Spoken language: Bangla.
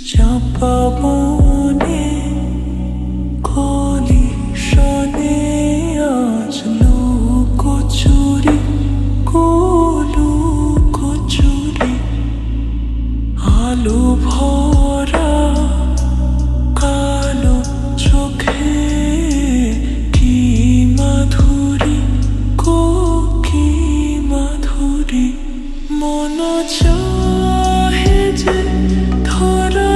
চাপা বনে কলি শনে আজ লুকোচুরি লুকোচুরি আলো ভরা কালো চোখে কি মাধুরী কি মাধুরী মন চাহে যে ধরা